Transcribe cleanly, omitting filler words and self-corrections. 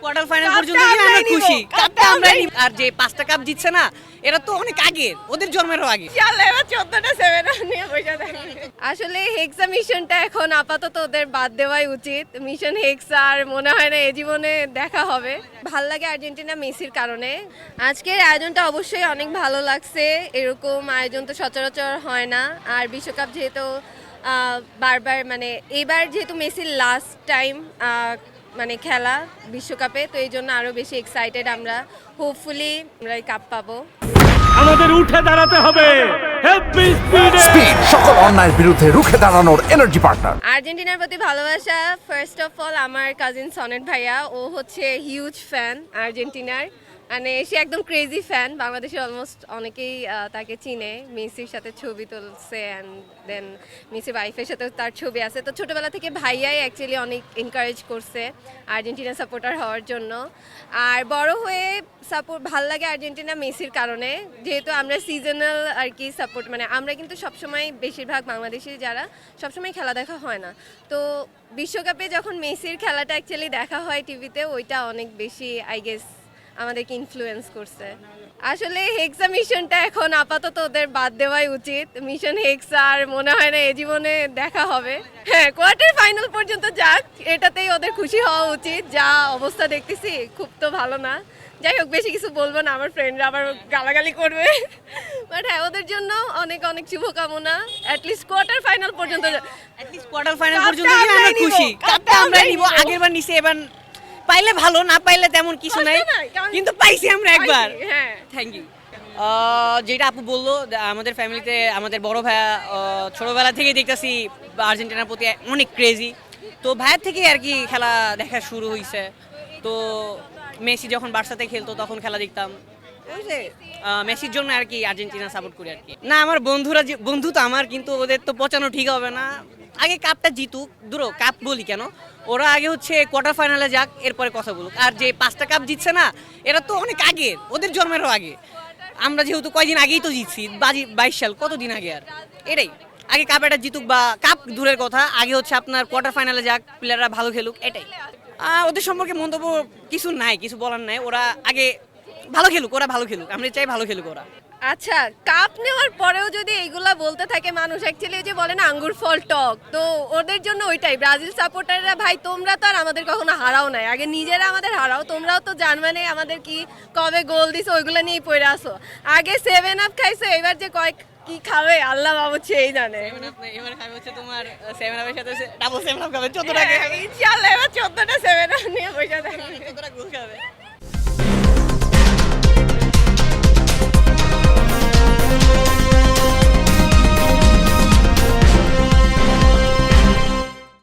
Quarter final পর্যন্ত গিয়ে আমরা খুশি, কাপটা আমরা নিব। আর যে 5টা কাপ জিতছে না, এরা তো অনেক আগে, ওদের জন্মেরও আগে। ইনশাআল্লাহ এবার 14টা 7 নিয়ে বসে থাকবে। আসলে হেক্সা মিশনটা এখন আপাতত ওদের বাদ দেওয়াই উচিত। মিশন হেক্সা আর মনে হয় না এই জীবনে দেখা হবে। ভাল লাগে আর্জেন্টিনা মেসির কারণে। আজকের আয়োজনটা অবশ্যই অনেক ভালো লাগছে, এরকম আয়োজন তো সচরাচর হয় না। আর বিশ্বকাপ যেহেতু বারবার মানে এবার যেহেতু মেসির লাস্ট টাইম মানে খেলা বিশ্বকাপে, তো এই জন্য আরো বেশি এক্সাইটেড আমরা। হোপফুলি আমরা এই কাপ পাবো। আমাদের উঠে দাঁড়াতে হবে, হেভি স্পিড সকল অন্যায়ের বিরুদ্ধে রুখে দাঁড়ানোর এনার্জি পার্টনার। আর্জেন্টিনার প্রতি ভালোবাসা ফার্স্ট অফ অল আমার কাজিন সনেট ভাইয়া, ও হচ্ছে হিউজ ফ্যান আর্জেন্টিনার, মানে সে একদম ক্রেজি ফ্যান। বাংলাদেশে অলমোস্ট অনেকেই তাকে চিনে, মেসির সাথে ছবি তুলছে অ্যান্ড দেন মেসির ওয়াইফের সাথে তার ছবি আছে। তো ছোটোবেলা থেকে ভাইয়াই অ্যাকচুয়ালি অনেক এনকারেজ করছে আর্জেন্টিনা সাপোর্টার হওয়ার জন্য। আর বড় হয়ে ভাল লাগে আর্জেন্টিনা মেসির কারণে, যেহেতু আমরা সিজনাল আর কি সাপোর্ট, মানে আমরা কিন্তু সবসময় বেশিরভাগ বাংলাদেশি যারা সবসময় খেলা দেখা হয় না, তো বিশ্বকাপে যখন মেসির খেলাটা অ্যাকচুয়ালি দেখা হয় টিভিতে, ওইটা অনেক বেশি আই গেস আমাদেরকে ইনফ্লুয়েন্স করছে। আসলে হেক্সা মিশনটা এখন আপাতত ওদের বাদ দেওয়াই উচিত। মিশন হেক্সা আর মনে হয় না এই জীবনে দেখা হবে। হ্যাঁ, কোয়ার্টার ফাইনাল পর্যন্ত যাক, এটাতেই ওদের খুশি হওয়া উচিত। যা অবস্থা দেখতেছি খুব তো ভালো না। যাই হোক, বেশি কিছু বলবো না, আমার ফ্রেন্ডরা আবার গালাগালি করবে। বাট হ্যাঁ, ওদের জন্য অনেক অনেক শুভকামনা। অ্যাটলিস্ট কোয়ার্টার ফাইনাল পর্যন্ত, কোয়ার্টার ফাইনাল পর্যন্ত গিয়ে আমরা খুশি, কাপটা আমরা নিব। আগেরবার নিছি, এবার পাইলে ভালো, না পাইলে তেমন কিছু নাই, কিন্তু পাইছি আমরা একবার। হ্যাঁ, থ্যাংক ইউ। যেটা আপু বললো, আমাদের ফ্যামিলিতে আমাদের বড় ভাইয়া ছোটবেলা থেকেই দেখতেছি আর্জেন্টিনার প্রতি অনেক ক্রেজি। তো ভাইয়ের থেকেই আর কি খেলা দেখা শুরু হয়েছে। তো মেসি যখন বার্সাতে খেলতো তখন খেলা দেখতাম, ওই যে মেসির জন্য আর কি আর্জেন্টিনা সাপোর্ট করি আর কি। না, আমার বন্ধুরা বন্ধু তো আমার, কিন্তু ওদের তো পচানো ঠিক হবে না। আগে কাপটা জিতুক, দূর কাপ বলি কেন, ওরা আগে হচ্ছে কোয়ার্টার ফাইনালে যাক, এরপরে কথা বলুক। আর যে 5টা কাপ জিতছে না, এরা তো অনেক আগে, ওদের জন্মেরও আগে। আমরা যেহেতু কয়দিন আগেই তো জিতছি, 22 সাল, কতদিন আগে। আর এটাই, আগে কাপ এটা জিতুক, বা কাপ দূরের কথা, আগে হচ্ছে আপনার কোয়ার্টার ফাইনালে যাক, প্লেয়াররা ভালো খেলুক, এটাই। ওদের সম্পর্কে মন্তব্য কিছু নাই, কিছু বলার নাই। ওরা আগে ভালো খেলুক, ওরা ভালো খেলুক, আমরা চাই ভালো খেলুক ওরা। আচ্ছা, কাপ নেওয়ার পরেও যদি এইগুলা বলতে থাকে মানুষ, অ্যাকচুয়ালি যে বলে না আঙ্গুর ফল টক, তো ওদের জন্য ওইটাই। ব্রাজিল সাপোর্টাররা ভাই, তোমরা তো আর আমাদের কখনো হারাও নাই, আগে নিজেরা আমাদের হারাও। তোমরাও তো জার্মানি আমাদের কি কবে গোল দিছো ওইগুলো নিয়েই পড়ে আসো। আগে 7 আপ খাইছো, এবার যে কি খাবে আল্লাহ বাবুচ্ছে এই জানে। এবার খাবে হচ্ছে তোমার 7 আপের সাথে ডাবল 7 আপ খাবে, 14টা ইনশাআল্লাহ এবার 14টা 7 নিয়ে বসে থাকবে। 14টা গোল খাবে।